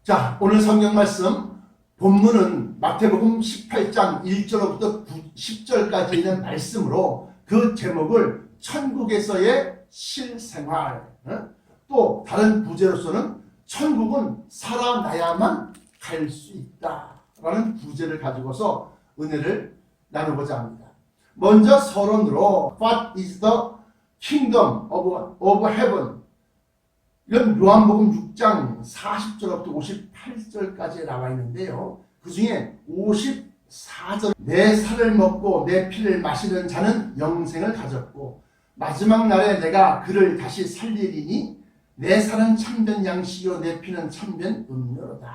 자, 오늘 성경 말씀 본문은 마태복음 18장 1절부터 10절까지 있는 말씀으로 그 제목을 천국에서의 실생활, 또 다른 부제로서는 천국은 살아나야만 갈 수 있다라는 부제를 가지고서 은혜를 나누고자 합니다. 먼저 서론으로 What is the kingdom of heaven? 이런 요한복음 6장 40절부터 58절까지 나와 있는데요. 그 중에 54절 내 살을 먹고 내 피를 마시는 자는 영생을 가졌고 마지막 날에 내가 그를 다시 살리리니 내 살은 참된 양식이요 내 피는 참된 음료로다.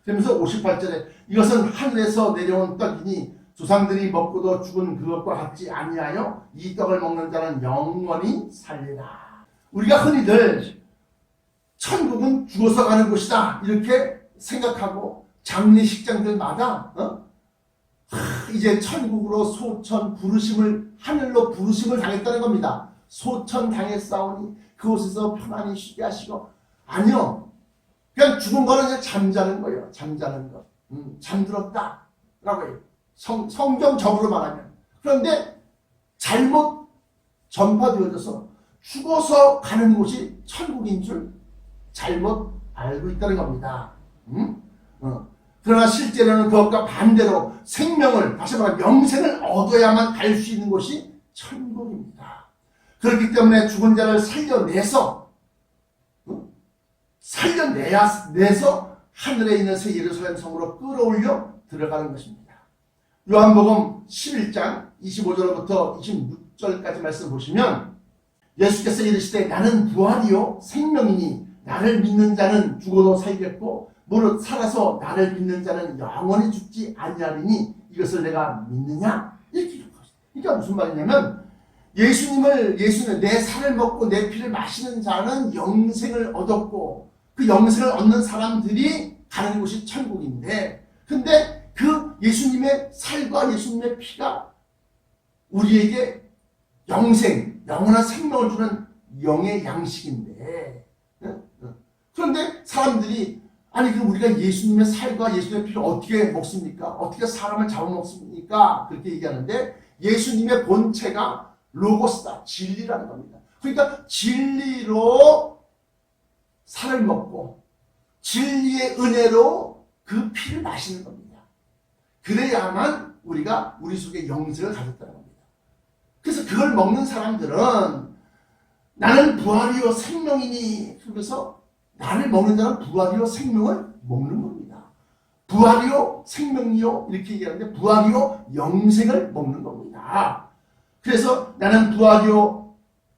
그러면서 58절에 이것은 하늘에서 내려온 떡이니 조상들이 먹고도 죽은 그것과 같지 아니하여 이 떡을 먹는 자는 영원히 살리라. 우리가 흔히들 천국은 죽어서 가는 곳이다 이렇게 생각하고 장례식장들마다 이제 천국으로 소천 부르심을 하늘로 부르심을 당했다는 겁니다. 소천 당했사오니 그곳에서 편안히 쉬게 하시고 아니요. 그냥 죽은 거는 이제 잠자는 거예요. 잠자는 거. 잠들었다 라고 해요. 성경적으로 말하면. 그런데 잘못 전파되어져서 죽어서 가는 곳이 천국인 줄 잘못 알고 있다는 겁니다. 그러나 실제로는 그것과 반대로 생명을, 다시 말하면 영생을 얻어야만 갈 수 있는 곳이 천국입니다. 그렇기 때문에 죽은 자를 살려내서 하늘에 있는 새 예루살렘 성으로 끌어올려 들어가는 것입니다. 요한복음 11장 25절부터 26절까지 말씀 보시면 예수께서 이르시되 나는 부활이요 생명이니 나를 믿는 자는 죽어도 살겠고 무릇 살아서 나를 믿는 자는 영원히 죽지 아니하리니 이것을 내가 믿느냐? 이렇게 이런 것이다. 그러니까 무슨 말이냐면 예수님 내 살을 먹고 내 피를 마시는 자는 영생을 얻었고 그 영생을 얻는 사람들이 가는 곳이 천국인데 근데 그 예수님의 살과 예수님의 피가 우리에게 영생, 영원한 생명을 주는 영의 양식인데 그런데 사람들이 아니 그럼 우리가 예수님의 살과 예수님의 피를 어떻게 먹습니까? 어떻게 사람을 잡아먹습니까? 그렇게 얘기하는데 예수님의 본체가 로고스다. 진리라는 겁니다. 그러니까 진리로 살을 먹고 진리의 은혜로 그 피를 마시는 겁니다. 그래야만 우리가 우리 속에 영생을 가졌다는 겁니다. 그래서 그걸 먹는 사람들은 나는 부활이요 생명이니 그러면서 나를 먹는 자는 부활이요 생명을 먹는 겁니다. 부활이요 생명이요 이렇게 얘기하는데 부활이요 영생을 먹는 겁니다. 그래서 나는 부활이요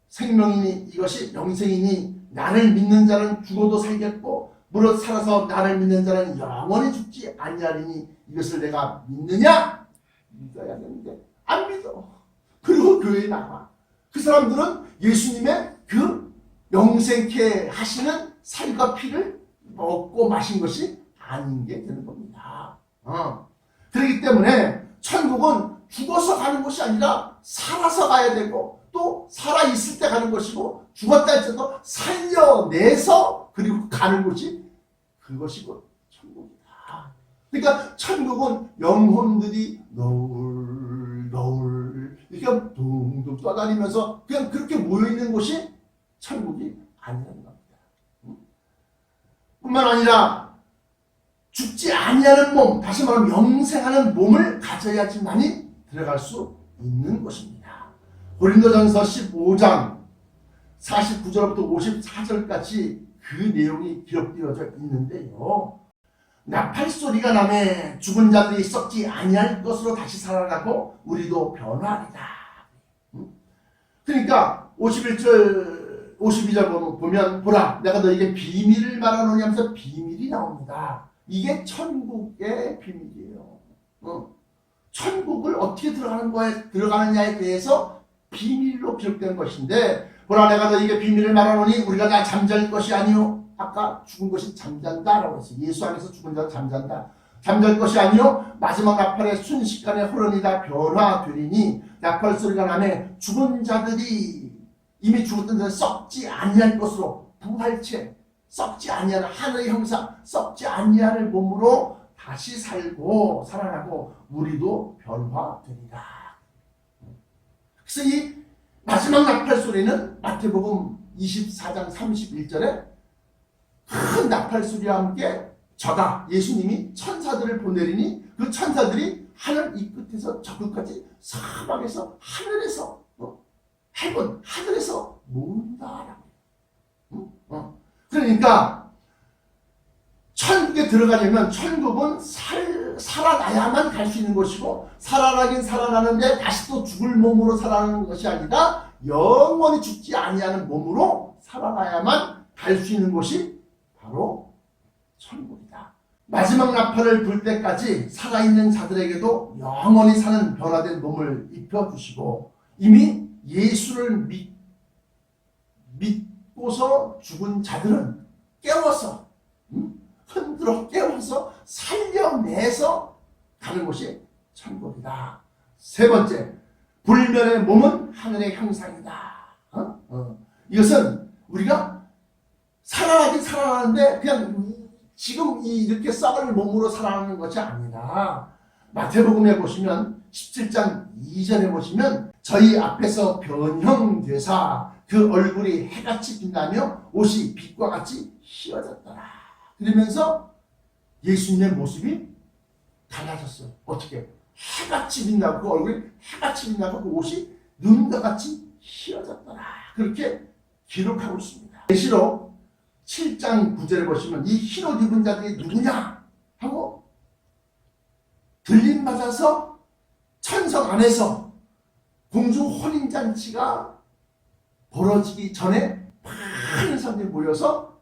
생명이니 이것이 영생이니 나를 믿는 자는 죽어도 살겠고 무릇 살아서 나를 믿는 자는 영원히 죽지 아니하리니 이것을 내가 믿느냐? 믿어야 되는데 안 믿어. 그리고 교회에 나와. 그 사람들은 예수님의 그 영생케 하시는 살과 피를 먹고 마신 것이 아닌 게 되는 겁니다. 그렇기 때문에 천국은 죽어서 가는 것이 아니라 살아서 가야 되고 또 살아있을 때 가는 것이고 죽었다 할지라도 살려내서 그리고 가는 곳이 그것이 곧 천국이다. 그러니까 천국은 영혼들이 너울 이렇게 둥둥 떠다니면서 그냥 그렇게 모여있는 곳이 천국이 아니라는 겁니다. 뿐만 아니라 죽지 아니하는 몸, 다시 말하면 영생하는 몸을 가져야지만이 들어갈 수 있는 것입니다. 고린도전서 15장 49절부터 54절까지 그 내용이 기록되어져 있는데요. 나팔소리가 나매 죽은 자들이 썩지 아니할 것으로 다시 살아나고 우리도 변화하리라. 그러니까 51절 52절 보면 보라 내가 너에게 비밀을 말하노니 하면서 비밀이 나옵니다. 이게 천국의 비밀이에요. 천국을 어떻게 들어가느냐에 대해서 비밀로 기록된 것인데 보라 내가 너에게 비밀을 말하노니 우리가 다 잠잘 것이 아니요 아까 죽은 것이 잠잔다라고 했어요. 예수 안에서 죽은 자는 잠잔다. 잠잘 것이 아니요 마지막 나팔의 순식간에 호련이다 변화되리니 나팔 소리가 나매 죽은 자들이 이미 죽었던 자는 썩지 아니할 것으로 부활체 썩지 아니하는 하늘의 형상, 썩지 아니하는 몸으로 다시 살고 살아나고 우리도 변화되리라. 그래서 이 마지막 나팔 소리는 마태복음 24장 31절에 큰 나팔 소리와 함께 저가 예수님이 천사들을 보내리니 그 천사들이 하늘 이 끝에서 저 끝까지 사방에서 하늘에서 해본 하늘에서 모은다라고. 그러니까 천국에 들어가려면 천국은 살아나야만 갈 수 있는 것이고 살아나긴 살아나는데 다시 또 죽을 몸으로 살아나는 것이 아니라 영원히 죽지 아니하는 몸으로 살아나야만 갈 수 있는 것이 바로 천국이다. 마지막 나팔을 불 때까지 살아있는 자들에게도 영원히 사는 변화된 몸을 입혀주시고 이미 예수를 믿고서 죽은 자들은 깨워서 흔들어 깨워서 살려내서 가는 곳이 천국이다. 세 번째, 불멸의 몸은 하늘의 형상이다. 이것은 우리가 살아나긴 살아나는데 그냥 지금 이렇게 썩을 몸으로 살아나는 것이 아니라 마태복음에 보시면 17장 2절에 보시면 저희 앞에서 변형되사 그 얼굴이 해같이 빛나며 옷이 빛과 같이 휘어졌더라. 그러면서 예수님의 모습이 달라졌어요. 어떻게? 해같이 빛나고 그 얼굴이 해같이 빛나고 그 옷이 눈과 같이 휘어졌더라. 그렇게 기록하고 있습니다. 계시록 7장 9절에 보시면 이 흰옷 입은 자들이 누구냐 하고 들림받아서 천성 안에서 공중 혼인잔치가 벌어지기 전에 많은 사람들이 모여서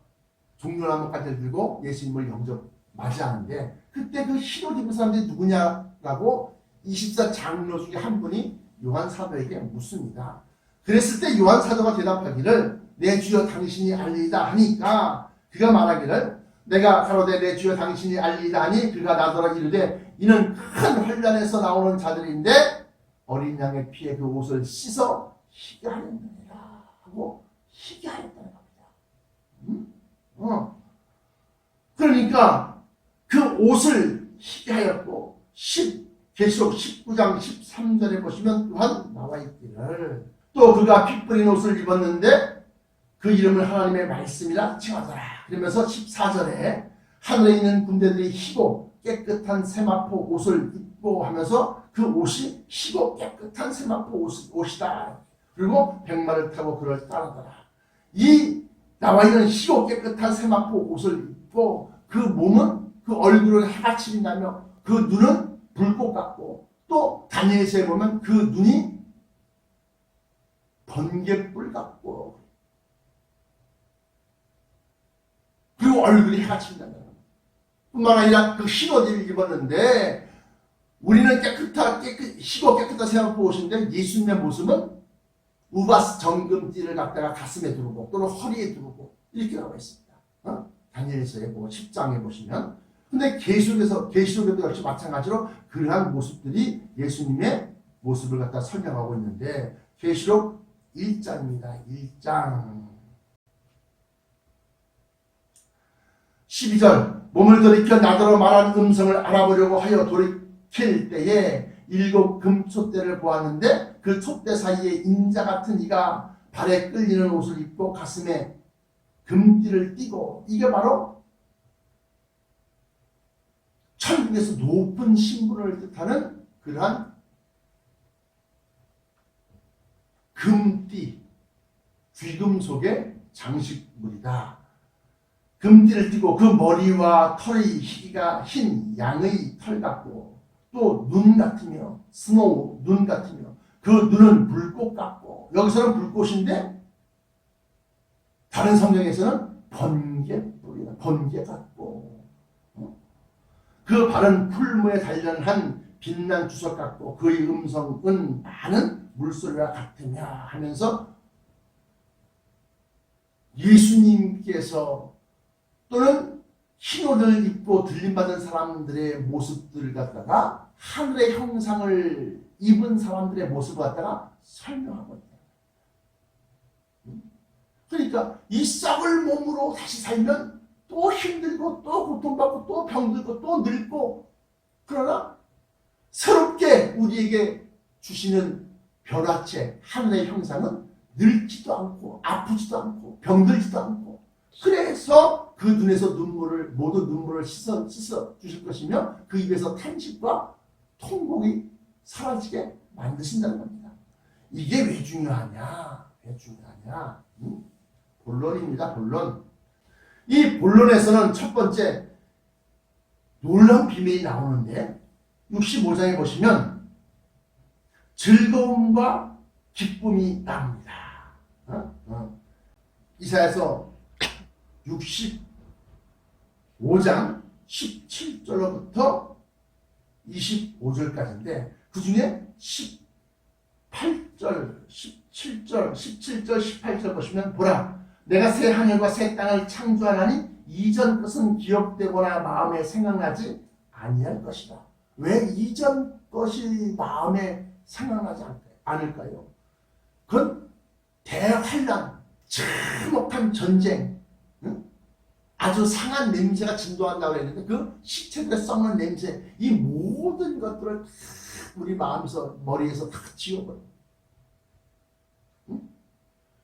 종려나무까지 들고 예수님을 영접 맞이하는데 그때 그 흰옷 입은 사람들이 누구냐라고 24장로 중에 한 분이 요한 사도에게 묻습니다. 그랬을 때 요한 사도가 대답하기를 내 주여 당신이 알리이다 하니까 그가 말하기를 내가 가로되 내 주여 당신이 알리이다 하니 그가 나더러 이르되 이는 큰 환난에서 나오는 자들인데 어린 양의 피에 그 옷을 씻어 희게 하였느니라 하고 희게 하였다는 겁니다. 그러니까 그 옷을 희게 하였고 계시록 19장 13절에 보시면 또한 나와 있기를 또 그가 피 뿌린 옷을 입었는데 그 이름을 하나님의 말씀이라 칭하더라. 그러면서 14절에 하늘에 있는 군대들이 희고 깨끗한 세마포 옷을 입고 하면서 그 옷이 희고 깨끗한 세마포 옷이다. 그리고 백마를 타고 그를 따르더라. 이 나와 있는 희고 깨끗한 세마포 옷을 입고 그 몸은 그 얼굴은 해같이 빛나며 그 눈은 불꽃 같고 또 다니엘서에 보면 그 눈이 번갯불 같고 그리고 얼굴이 해같이 빛난다. 뿐만 아니라 그 흰옷을 입었는데 우리는 희고 깨끗한 세마포 옷인데 예수님의 모습은 우바스 정금띠를 갖다가 가슴에 두르고 또는 허리에 두르고 이렇게 나와 있습니다. 다니엘서에 10장에 보시면 근데 계시록에도 역시 마찬가지로 그러한 모습들이 예수님의 모습을 갖다 설명하고 있는데 계시록 1장입니다. 1장 12절 몸을 돌이켜 나더러 말한 음성을 알아보려고 하여 돌이킬 때에 7 금촛대를 보았는데 그 촛대 사이에 인자 같은 이가 발에 끌리는 옷을 입고 가슴에 금띠를 띠고 이게 바로 천국에서 높은 신분을 뜻하는 그러한 금띠, 귀금속의 장식물이다. 금띠를 띠고 그 머리와 털의 희기가 흰 양의 털 같고 또 눈 같으며 스노우 눈 같으며 그 눈은 불꽃 같고 여기서는 불꽃인데 다른 성경에서는 번개불이다. 번개 같고 그 발은 풀무에 단련한 빛난 주석 같고 그의 음성은 많은 물소리와 같으며 하면서 예수님께서 또는 흰옷을 입고 들림받은 사람들의 모습들을 갖다가 하늘의 형상을 입은 사람들의 모습을 갖다가 설명하고 있다. 그러니까 이 썩을 몸으로 다시 살면 또 힘들고 또 고통받고 또 병들고 또 늙고, 그러나 새롭게 우리에게 주시는 변화체 하늘의 형상은 늙지도 않고 아프지도 않고 병들지도 않고, 그래서 그 눈에서 모든 눈물을 씻어 주실 것이며 그 입에서 탄식과 통곡이 사라지게 만드신다는 겁니다. 이게 왜 중요하냐? 본론입니다. 본론. 이 본론에서는 첫 번째 놀라운 비밀이 나오는데, 65장에 보시면 즐거움과 기쁨이 나옵니다. 이사야서 65장 17절로부터 25절까지인데 그 중에 18절, 17절, 18절 보시면, 보라, 내가 새 하늘과 새 땅을 창조하나니 이전 것은 기억되거나 마음에 생각나지 아니할 것이다. 왜 이전 것이 마음에 생각나지 않을까요? 그건 대환란, 참혹한 전쟁, 아주 상한 냄새가 진동한다고 했는데 그 시체들의 썩는 냄새, 이 모든 것들을 다 우리 마음에서, 머리에서 다 지워버려요.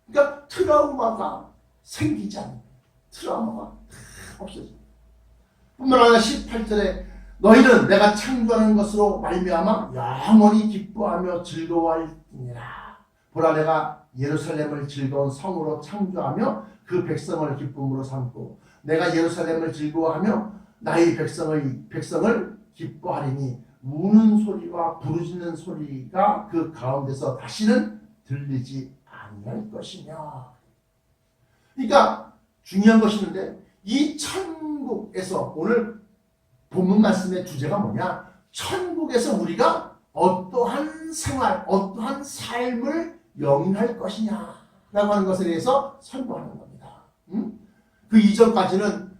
그러니까 트라우마가 생기지 않는 거예요. 트라우마가 다 없어져요. 뿐만 아니라 18절에 너희는 내가 창조하는 것으로 말미암아 영원히 기뻐하며 즐거워할지니라. 보라, 내가 예루살렘을 즐거운 성으로 창조하며 그 백성을 기쁨으로 삼고 내가 예루살렘을 즐거워하며 나의 백성을 기뻐하리니 우는 소리와 부르짖는 소리가 그 가운데서 다시는 들리지 아니할 것이며. 그러니까 중요한 것이 있는데, 이 천국에서, 오늘 본문 말씀의 주제가 뭐냐? 천국에서 우리가 어떠한 생활, 어떠한 삶을 영위할 것이냐 라고 하는 것에 대해서 설명하는 겁니다. 그 이전까지는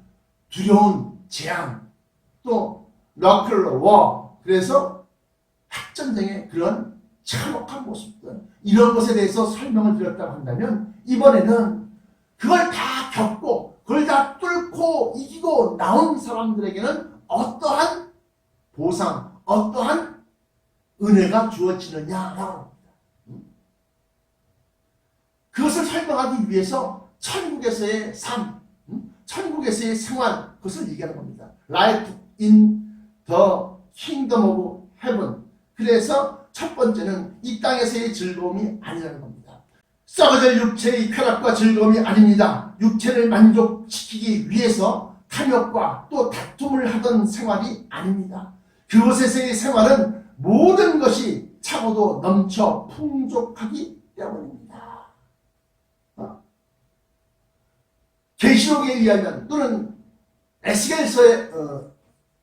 두려운 재앙, 또 러클러 워, 그래서 핵전쟁의 그런 참혹한 모습들, 이런 것에 대해서 설명을 드렸다고 한다면, 이번에는 그걸 다 겪고 그걸 다 뚫고 이기고 나온 사람들에게는 어떠한 보상, 어떠한 은혜가 주어지느냐라고 합니다. 그것을 설명하기 위해서 천국에서의 삶, 천국에서의 생활, 그것을 얘기하는 겁니다. Life in the kingdom of heaven. 그래서 첫 번째는 이 땅에서의 즐거움이 아니라는 겁니다. 썩어질 육체의 쾌락과 즐거움이 아닙니다. 육체를 만족시키기 위해서 탐욕과 또 다툼을 하던 생활이 아닙니다. 그곳에서의 생활은 모든 것이 차고도 넘쳐 풍족하기 때문입니다. 계시록에 의하면, 또는 에스겔서에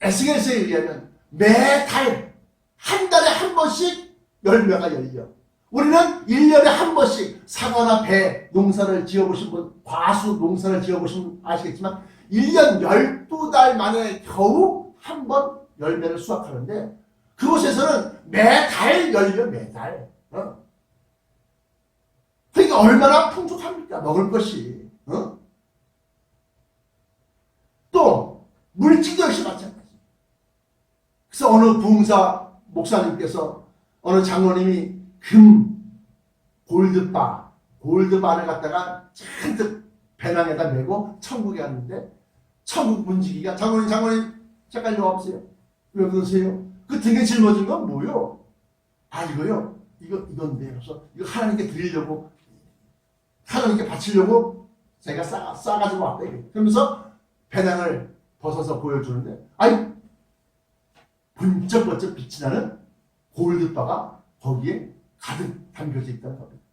의하면 매달 한 달에 한 번씩 열매가 열려. 우리는 1년에 한 번씩 사과나 배 농사를 지어보신 분, 과수 농사를 지어보신 분 아시겠지만 1년 12달 만에 겨우 한 번 열매를 수확하는데, 그곳에서는 매달 열려, 매달. 그러니까 얼마나 풍족합니까? 먹을 것이. 또 물질도 역시 마찬가지. 그래서 어느 부흥사 목사님께서, 어느 장로님이 골드바를 갖다가 잔뜩 배낭에다 메고 천국에 갔는데, 천국 문지기가 장로님 잠깐 이리 와보세요. 왜 그러세요? 그 등에 짊어진 건 뭐요? 아, 이거요? 이건데. 그래서 이거 하나님께 드리려고, 하나님께 바치려고 제가 싸가지고 왔다. 그러면서 배낭을 벗어서 보여주는데, 아이, 번쩍번쩍 빛이 나는 골드바가 거기에 가득 담겨져 있다는 겁니다.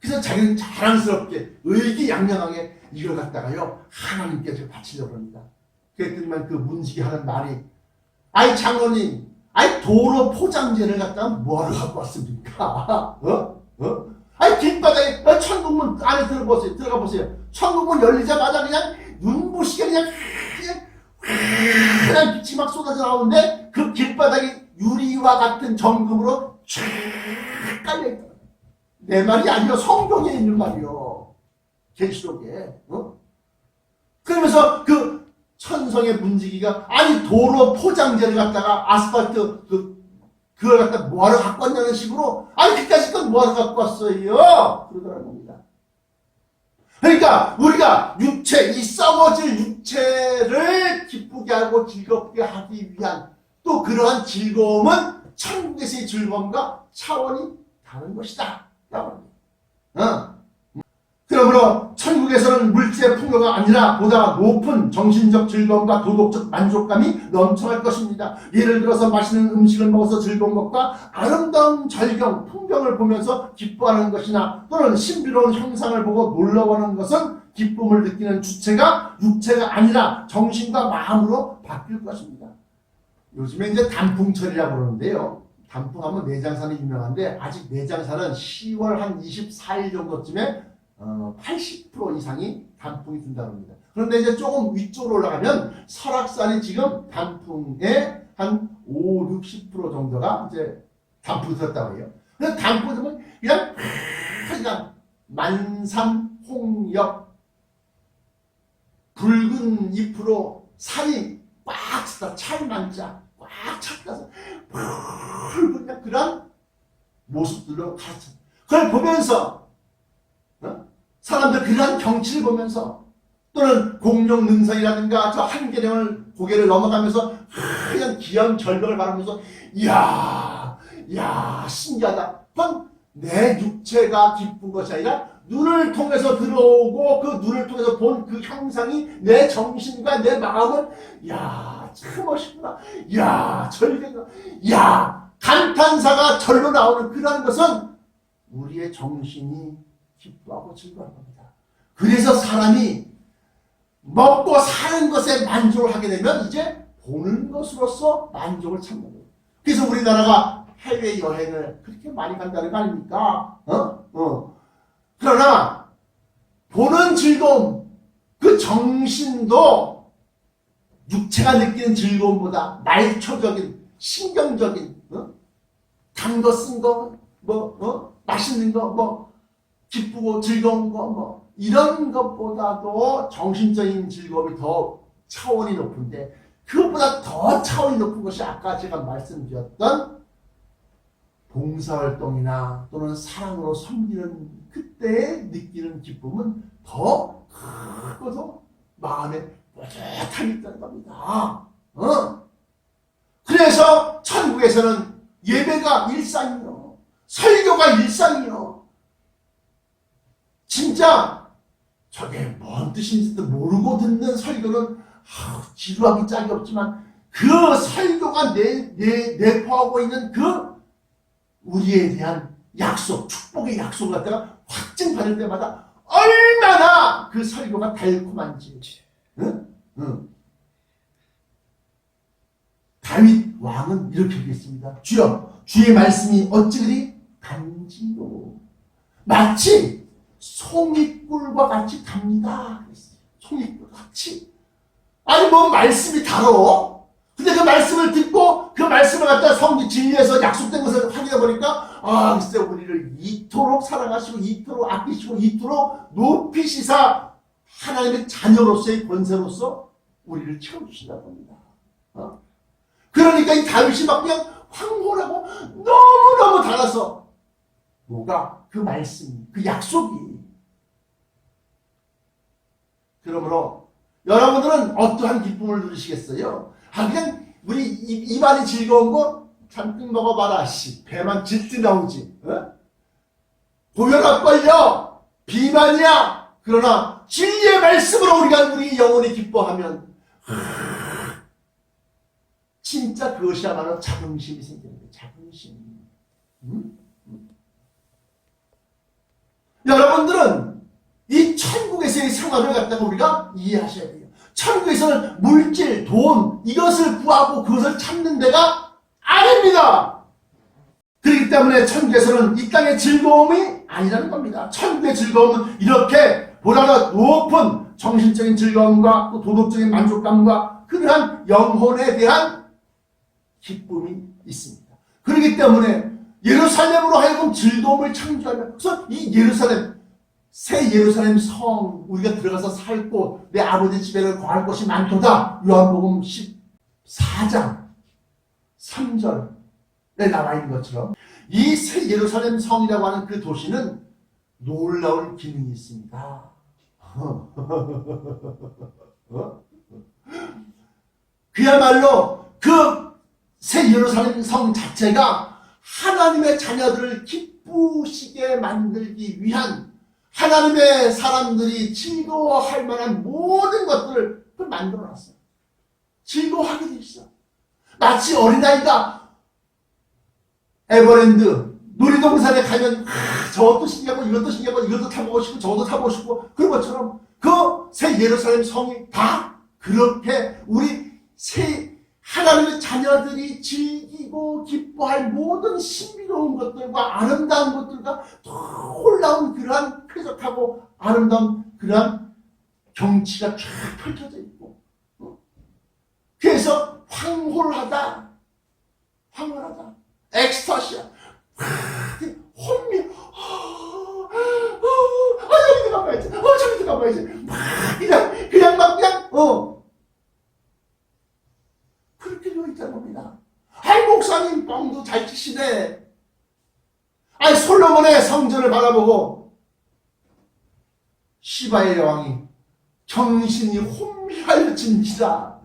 그래서 자기는 자랑스럽게 의기양양하게 이걸 갖다가요 하나님께 제가 바치려고 합니다. 그랬더니만 그 문지기 하는 말이, 아이 장로님, 아이 도로 포장재를 갖다가 뭐하러 갖고 왔습니까? 아이 길바닥에 천국문 안에 들어가 보세요. 천국문 열리자마자 그냥 눈부시게 그냥 빛이 막 쏟아져 나오는데, 그 길바닥이 유리와 같은 정금으로 쫙 깔려있다. 내 말이 아니요, 성경에 있는 말이요. 계시록에. 그러면서 그 천성의 문지기가 아니 도로 포장재를 갖다가 아스팔트 그걸 갖다 뭐하러 갖고 왔냐는 식으로 아니 그까짓 건 뭐하러 갖고 왔어요? 그러더라는 겁니다. 그러니까 우리가 육체, 이 썩어질 육체를 기쁘게 하고 즐겁게 하기 위한 또 그러한 즐거움은 천국에서의 즐거움과 차원이 다른 것이다. 그러므로 천국에서는 물질의 풍요가 아니라 보다 높은 정신적 즐거움과 도덕적 만족감이 넘쳐날 것입니다. 예를 들어서 맛있는 음식을 먹어서 즐거운 것과 아름다운 절경, 풍경을 보면서 기뻐하는 것이나 또는 신비로운 형상을 보고 놀라워하는 것은 기쁨을 느끼는 주체가 육체가 아니라 정신과 마음으로 바뀔 것입니다. 요즘에 이제 단풍철이라고 그러는데요. 단풍하면 내장산이 유명한데 아직 내장산은 10월 한 24일 정도쯤에 80% 이상이 단풍이 든다고 합니다. 그런데 이제 조금 위쪽으로 올라가면 설악산이 지금 단풍의 한 5, 60% 정도가 이제 단풍이 들었다고 해요. 그래서 단풍이 들면 그냥 만산홍엽 붉은 잎으로 산이 꽉 찼다. 찰만자 꽉 찼다서 붉은 그런 모습들로 가르쳐. 그걸 보면서 사람들 그러한 경치를 보면서 또는 공룡 능선이라든가 저 한계령을 고개를 넘어가면서 하얀 귀한 절벽을 바라보면서 이야 신기하다. 그건 내 육체가 기쁜 것이 아니라 눈을 통해서 들어오고 그 눈을 통해서 본 그 형상이 내 정신과 내 마음을 참 멋있구나. 절개가 감탄사가 절로 나오는 그런 것은 우리의 정신이 기뻐하고 즐거운 겁니다. 그래서 사람이 먹고 사는 것에 만족을 하게 되면 이제 보는 것으로서 만족을 찾는 거예요. 그래서 우리나라가 해외여행을 그렇게 많이 간다는 거 아닙니까? 그러나 보는 즐거움, 그 정신도 육체가 느끼는 즐거움보다 말초적인, 신경적인, 단 거, 쓴 거, 맛있는 거, 기쁘고 즐거운 거, 이런 것보다도 정신적인 즐거움이 더 차원이 높은데, 그것보다 더 차원이 높은 것이 아까 제가 말씀드렸던 봉사활동이나 또는 사랑으로 섬기는 그때에 느끼는 기쁨은 더 크고도 마음에 뿌듯함이 있다는 겁니다. 그래서 천국에서는 예배가 일상이요, 설교가 일상이요. 진짜 저게 뭔 뜻인지도 모르고 듣는 설교는 지루하기 짝이 없지만 그 설교가 내포하고 있는 그 우리에 대한 약속, 축복의 약속을 갖다가 확증받을 때마다 얼마나 그 설교가 달콤한지. 다윗 왕은 이렇게 얘기했습니다. 주여, 주의 말씀이 어찌 그리 단지요. 마치 송이꿀과 같이 답니다. 송이꿀 같이. 아니 뭐 말씀이 달어. 근데 그 말씀을 듣고 그 말씀을 갖다 성경 진리에서 약속된 것을 확인해 보니까 글쎄 우리를 이토록 사랑하시고 이토록 아끼시고 이토록 높이시사 하나님의 자녀로서의 권세로서 우리를 채워주신다고 합니다. 그러니까 이 다윗이 막 그냥 황홀하고 너무너무 달아서 뭐가 그 말씀, 그 약속이. 그러므로 여러분들은 어떠한 기쁨을 누리시겠어요? 그냥 우리 입안이 즐거운 거 잔뜩 먹어봐라. 배만 질질 나오지. 고혈압 걸려. 비만이야. 그러나 진리의 말씀으로 우리 영혼이 기뻐하면 진짜 그것이야말로 자긍심이 생기는 거예요. 자긍심. 여러분들은 이 천국에서의 생활을 갖다가 우리가 이해하셔야 돼요. 천국에서는 물질, 돈, 이것을 구하고 그것을 찾는 데가 아닙니다. 그렇기 때문에 천국에서는 이 땅의 즐거움이 아니라는 겁니다. 천국의 즐거움은 이렇게 보다 더 높은 정신적인 즐거움과 또 도덕적인 만족감과 그러한 영혼에 대한 기쁨이 있습니다. 그렇기 때문에 예루살렘으로 하여금 즐거움을 창조하며, 그래서 이 예루살렘 새 예루살렘 성 우리가 들어가서 살고 내 아버지 집에는 거할 곳이 많도다. 요한복음 14장 3절에 나와 있는 것처럼 이 새 예루살렘 성이라고 하는 그 도시는 놀라운 기능이 있습니다. 그야말로 그 새 예루살렘 성 자체가 하나님의 자녀들을 기쁘시게 만들기 위한 하나님의 사람들이 즐거워할 만한 모든 것들을 만들어놨어요. 즐거워하게 돼 있어. 마치 어린아이가 에버랜드 놀이동산에 가면 저것도 신기하고 이것도 신기하고 이것도 타보고 싶고 저것도 타보고 싶고 그런 것처럼 그 새 예루살렘 성이 다 그렇게 우리 새 하나님의 자녀들이 즐기고 기뻐할 모든 신비로운 것들과 아름다운 것들과 놀라운 그러한 쾌적하고 아름다운 그러한 경치가 쫙 펼쳐져 있고 그래서 황홀하다 엑스타시야 혼미 여기도 가봐야지 저기도 가봐야지 그냥 막 그렇게 되어 있다는 겁니다. 목사님 뻥도 잘 치시네. 솔로몬의 성전을 바라보고 시바의 여왕이 정신이 혼미하여진지라.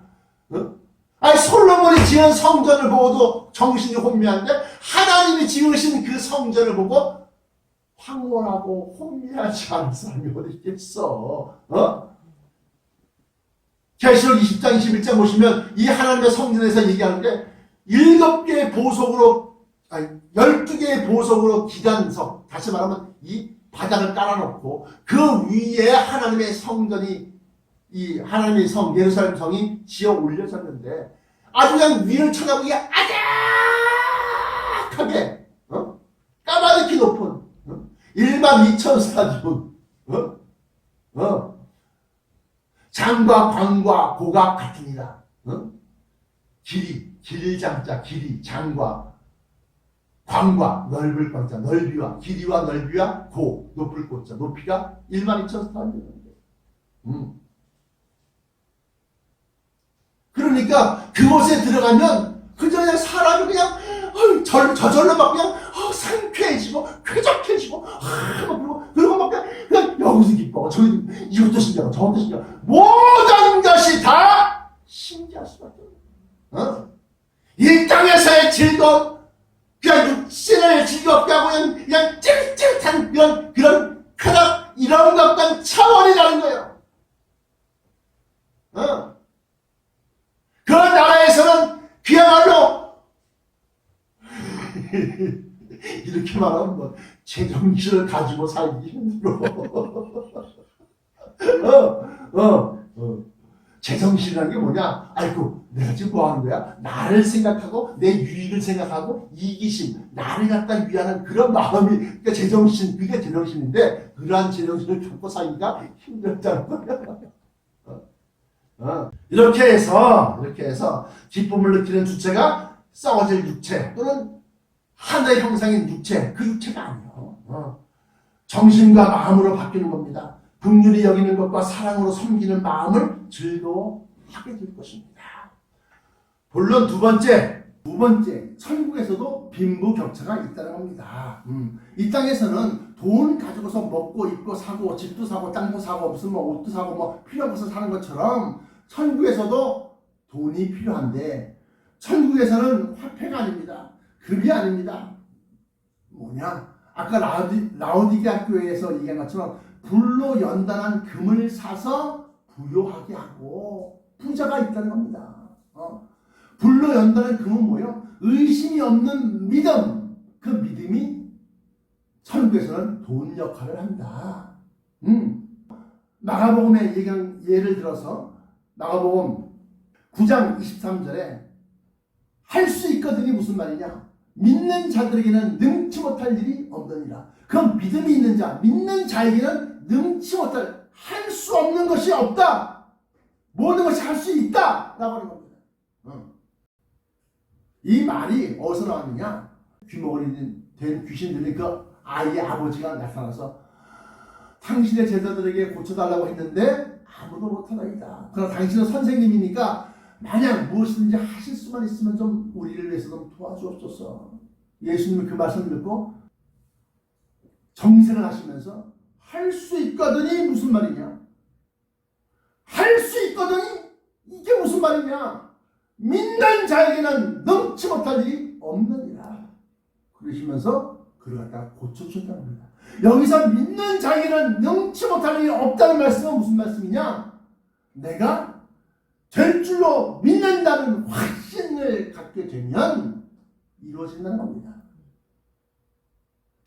솔로몬이 지은 성전을 보고도 정신이 혼미한데 하나님이 지으신 그 성전을 보고 황홀하고 혼미하지 않은 사람이 어디 있겠어? 계시록 20장 21장 보시면 이 하나님의 성전에서 얘기하는 게 7개의 보석으로 12개의 보석으로 기단성, 다시 말하면 이 바닥을 깔아놓고 그 위에 하나님의 성전이 이 하나님의 성 예루살렘 성이 지어 올려졌는데 아주 그냥 위를 쳐다보기에 아작하게 까마득히 높은 12,000스타디움 장과 광과 고가 같으니라. 길장자 길이 장과 광과 넓을 광자 넓이와 길이와 넓이와 고 높을 고자 높이가 12,000스타디움인데 그러니까 그곳에 들어가면 그냥 사람이 그냥 저절로 막 그냥 상쾌해지고 쾌적해지고 그리고 막 그냥 여기서 기뻐 저기 이것도 신기하고 저것도 신기하고 모든 것이 다 신기할 수밖에 없어. 이 땅에서의 즐거움 그냥 육신을 즐겁게 하고 그냥 찌릿찌릿한 그런 쾌락 이런 것과는 차원이 다른 거예요. 그 나라에서는 그야말로 이렇게 말하면 뭐 제정신을 가지고 살기 힘들어. 제정신이라는 게 뭐냐? 아이고 내가 지금 뭐 하는 거야? 나를 생각하고 내 유익을 생각하고 이기심 나를 갖다 위하는 그런 마음이 그러니까 제정신 그게 제정신인데 그러한 제정신을 갖고 살기가 힘들다는 거야. 이렇게 해서 기쁨을 느끼는 주체가 썩어질 육체 또는 하늘의 형상인 육체 그 육체가 아니에요. 정신과 마음으로 바뀌는 겁니다. 긍휼히 여기는 것과 사랑으로 섬기는 마음을 즐거워하게 될 것입니다. 본론 두 번째 천국에서도 빈부격차가 있다는 겁니다. 이 땅에서는 돈 가지고서 먹고 입고 사고 집도 사고 땅도 사고 무슨 뭐 옷도 사고 뭐 필요한 것을 사는 것처럼 천국에서도 돈이 필요한데 천국에서는 화폐가 아닙니다. 금이 아닙니다. 뭐냐? 아까 라오디게아 교회에서 얘기한 것처럼 불로 연단한 금을 사서 부요하게 하고 부자가 있다는 겁니다. 불로 연단한 금은 뭐예요? 의심이 없는 믿음. 그 믿음이 천국에서는 돈 역할을 한다. 마가복음에 얘기한 예를 들어서 마가복음 9장 23절에 할 수 있거든이 무슨 말이냐? 믿는 자들에게는 능치 못할 일이 없느니라. 그 믿음이 있는 자, 믿는 자에게는 능치 못할, 할 수 없는 것이 없다. 모든 것이 할 수 있다. 라고 하는 겁니다. 이 말이 어디서 나왔느냐? 귀머거리 된 귀신들이 그 아이의 아버지가 나타나서 당신의 제자들에게 고쳐달라고 했는데 아무도 못하나이다. 그러나 당신은 선생님이니까 만약 무엇이든지 하실 수만 있으면 좀 우리를 위해서 좀 도와주옵소서. 예수님은 그 말씀을 듣고 정색을 하시면서 할 수 있거든이 무슨 말이냐? 할 수 있거든이 이게 무슨 말이냐? 믿는 자에게는 넘지 못할 일이 없느니라. 그러시면서 그를 갖다가 고쳐준다는 겁니다. 여기서 믿는 자에게는 넘지 못할 일이 없다는 말씀은 무슨 말씀이냐? 내가 될 줄로 믿는다는 확신을 갖게 되면 이루어진다는 겁니다.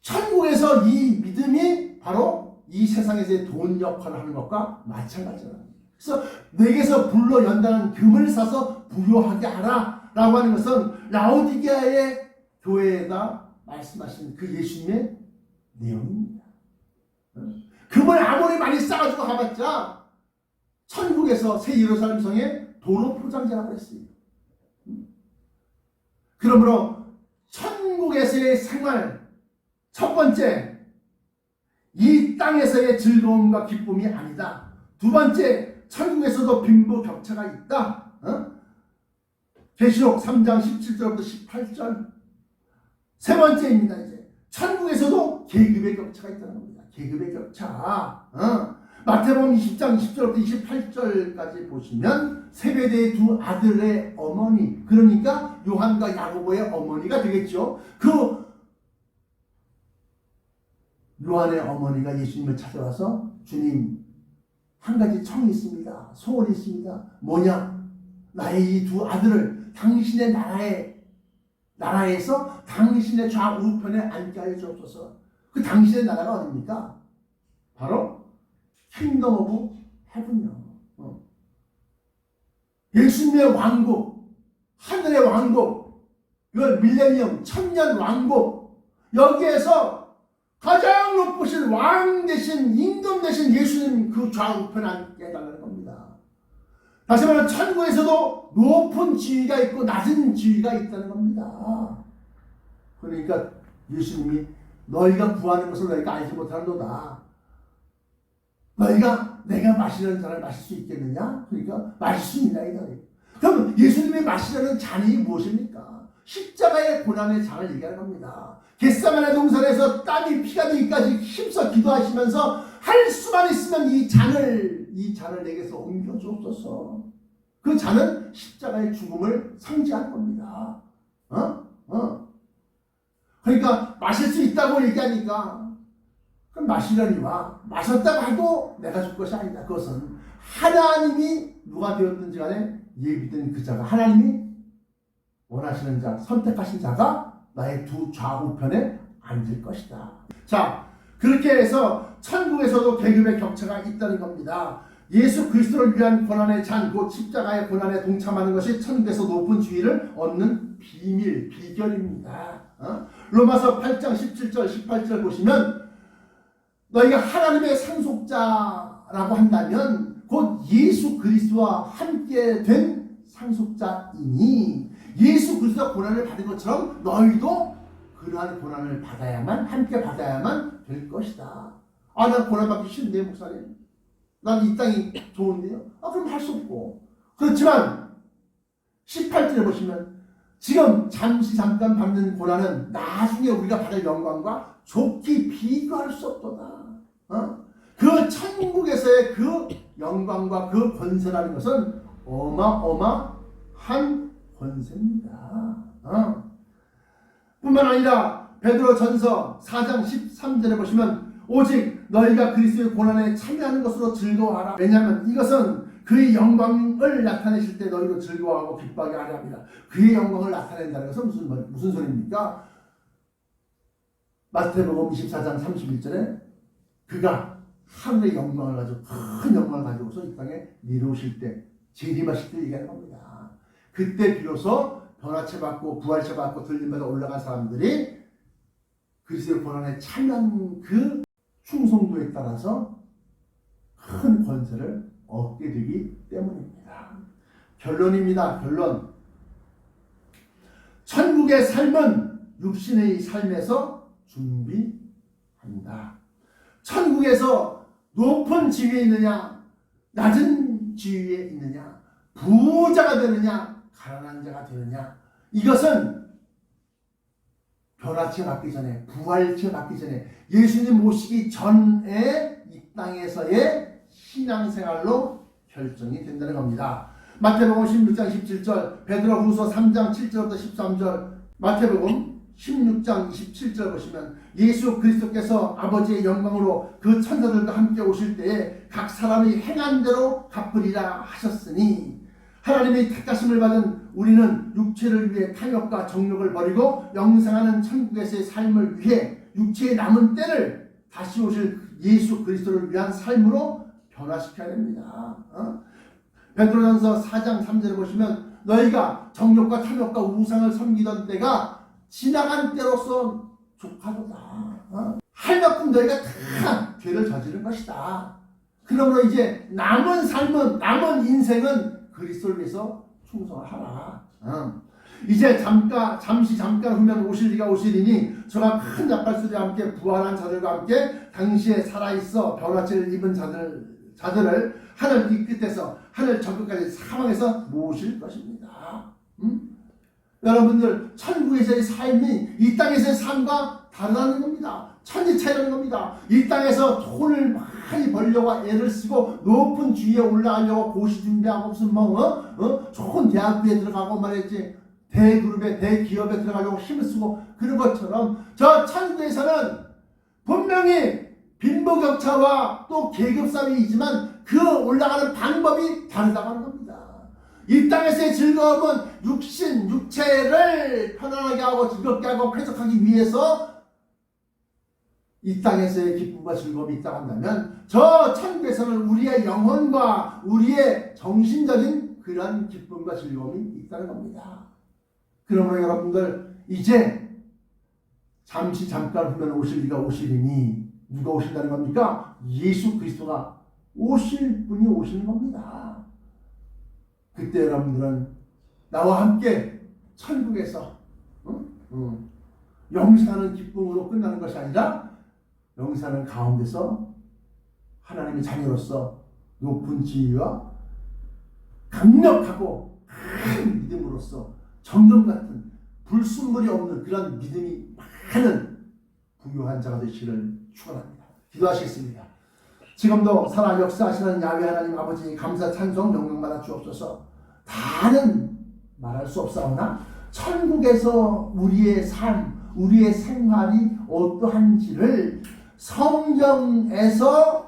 천국에서 이 믿음이 바로 이 세상에서의 돈 역할을 하는 것과 마찬가지라는 겁니다. 그래서 내게서 불로 연단한 금을 사서 부요하게 하라 라고 하는 것은 라오디게아의 교회에다 말씀하신 그 예수님의 내용입니다. 금을 아무리 많이 싸가지고 가봤자 천국에서 새 예루살렘 성에 도로 포장재라고 했어요. 그러므로 천국에서의 생활 첫 번째, 이 땅에서의 즐거움과 기쁨이 아니다. 두 번째, 천국에서도 빈부격차가 있다. 계시록 3장 17절부터 18절. 세 번째입니다. 이제 천국에서도 계급의 격차가 있다는 겁니다. 계급의 격차. 마태복음 20장 20절부터 28절까지 보시면 세베대의 두 아들의 어머니, 그러니까 요한과 야고보의 어머니가 되겠죠. 그 요한의 어머니가 예수님을 찾아와서 주님, 한 가지 청이 있습니다. 소원이 있습니다. 뭐냐? 나의 이 두 아들을 당신의 나라에서 당신의 좌우편에 앉게 하여 주옵소서. 그 당신의 나라가 어디입니까? 바로 킹덤 오브 헤븐이요. 예수님의 왕국, 하늘의 왕국, 이걸 밀레니엄, 천년 왕국, 여기에서 가장 높으신 왕 대신 임금 대신 예수님 그 좌우편에 앉게 해달라는 겁니다. 다시 말하면 천국에서도 높은 지위가 있고 낮은 지위가 있다는 겁니다. 그러니까 예수님이 너희가 구하는 것을 너희가 알지 못하는도다. 너희가 내가 마시는 잔을 마실 수 있겠느냐? 그러니까 마실 수 있나이다. 그럼 예수님이 마시려는 잔이 무엇입니까? 십자가의 고난의 잔을 얘기하는 겁니다. 겟세마네 동산에서 땀이 피가 되기까지 힘써 기도하시면서 할 수만 있으면 이 잔을 내게서 옮겨 주옵소서. 그 잔은 십자가의 죽음을 상징하는 겁니다. 그러니까 마실 수 있다고 얘기하니까 그럼 마시려니와 마셨다고 해도 내가 줄 것이 아니다. 그것은 하나님이 누가 되었든지 간에 예비된 그 자가 하나님이 원하시는 자, 선택하신 자가 나의 두 좌우편에 앉을 것이다. 자, 그렇게 해서 천국에서도 계급의 격차가 있다는 겁니다. 예수 그리스도를 위한 고난의 잔, 곧 십자가의 고난에 동참하는 것이 천국에서 높은 지위를 얻는 비밀, 비결입니다. 로마서 8장 17절, 18절 보시면 너희가 하나님의 상속자라고 한다면 곧 예수 그리스도와 함께 된 상속자이니 예수 그리스도가 고난을 받은 것처럼 너희도 그러한 고난을 받아야만 함께 받아야만 될 것이다. 아, 난 고난 받기 싫은데 목사님. 난 이 땅이 좋은데요. 아, 그럼 할 수 없고. 그렇지만 18절에 보시면 지금 잠깐 받는 고난은 나중에 우리가 받을 영광과 좋게 비교할 수 없도다. 그 천국에서의 그 영광과 그 권세라는 것은 어마어마한 권세입니다. 뿐만 아니라 베드로전서 4장 13절에 보시면 오직 너희가 그리스도의 고난에 참여하는 것으로 즐거워하라. 왜냐하면 이것은 그의 영광을 나타내실 때 너희도 즐거워하고 기뻐하게 하려 합니다. 그의 영광을 나타낸다는 것은 무슨 소리입니까? 마태복음 24장 31절에 그가 하늘의 영광을 가지고 큰 영광을 가지고서 이 땅에 내려오실 때 재림하실 때 얘기하는 겁니다. 그때 비로소 변화체 받고 부활체 받고 들림받아 올라간 사람들이 그리스도의 고난에 참여한 그 충성도에 따라서 큰 권세를 얻게 되기 때문입니다. 결론입니다. 결론. 천국의 삶은 육신의 삶에서 준비한다. 천국에서 높은 지위에 있느냐, 낮은 지위에 있느냐, 부자가 되느냐, 가난한 자가 되느냐, 이것은 변화체 받기 전에, 부활체 받기 전에, 예수님 오시기 전에 이 땅에서의 신앙생활로 결정이 된다는 겁니다. 마태복음 16장 17절, 베드로후서 3장 7절부터 13절, 마태복음 16장 27절 보시면 예수 그리스도께서 아버지의 영광으로 그 천사들과 함께 오실 때에 각 사람이 행한 대로 갚으리라 하셨으니, 하나님의 택하심을 받은 우리는 육체를 위해 탐욕과 정욕을 버리고 영생하는 천국에서의 삶을 위해 육체의 남은 때를 다시 오실 예수 그리스도를 위한 삶으로 변화시켜야 됩니다. 베드로전서 4장 3절을 보시면 너희가 정욕과 탐욕과 우상을 섬기던 때가 지나간 때로서 족하도다. 할 만큼 너희가 다 죄를 저지른 것이다. 그러므로 이제 남은 삶은, 남은 인생은 그리스도를 위해서 충성을 하라. 이제 잠시 후면 오실 이가 오시리니 저가 큰 나팔소리와 함께 부활한 자들과 함께 당시에 살아있어 변화체를 입은 자들을 하늘 이 끝에서 하늘 저 끝까지 사방에서 모실 것입니다. 여러분들, 천국에서의 삶이 이 땅에서의 삶과 다르다는 겁니다. 천지 차이라는 겁니다. 이 땅에서 돈을 많이 벌려고 애를 쓰고 높은 주위에 올라가려고 고시 준비하고 무슨 좋은 대학교에 들어가고 말이지, 대그룹에 대기업에 들어가려고 힘을 쓰고 그런 것처럼 저 천국에서는 분명히 빈부격차와 또 계급싸움이지만 그 올라가는 방법이 다르다고 하는 겁니다. 이 땅에서의 즐거움은 육체를 편안하게 하고 즐겁게 하고 쾌적하기 위해서 이 땅에서의 기쁨과 즐거움이 있다고 한다면, 저 천국에서는 우리의 영혼과 우리의 정신적인 그러한 기쁨과 즐거움이 있다는 겁니다. 그러므로 여러분들, 이제 잠깐 후면 오실 이가 오시리니, 누가 오신다는 겁니까? 예수 그리스도가 오실 분이 오시는 겁니다. 그때 여러분들은 나와 함께 천국에서 영생하는 기쁨으로 끝나는 것이 아니라 영생하는 가운데서 하나님의 자녀로서 높은 지위와 강력하고 큰 믿음으로써 정금 같은 불순물이 없는 그런 믿음이 많은 부유한 자가 되시기를 축원합니다. 기도하시겠습니다. 지금도 살아 역사하시는 야훼 하나님 아버지, 감사 찬송 영광받아 주옵소서. 다는 말할 수 없사오나 천국에서 우리의 삶, 우리의 생활이 어떠한지를 성경에서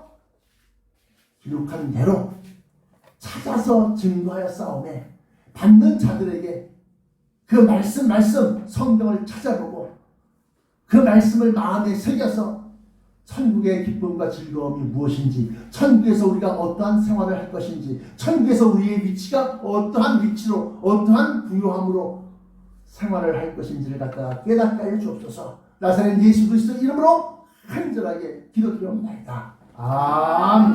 기록한 대로 찾아서 증거하여 싸움에 받는 자들에게 그 말씀 성경을 찾아보고 그 말씀을 마음에 새겨서 천국의 기쁨과 즐거움이 무엇인지, 천국에서 우리가 어떠한 생활을 할 것인지, 천국에서 우리의 위치가 어떠한 위치로, 어떠한 부요함으로 생활을 할 것인지를 갖다가 깨닫게 하여 주옵소서. 나사렛 예수 그리스도 이름으로 간절하게 기도드리옵나이다. 아멘.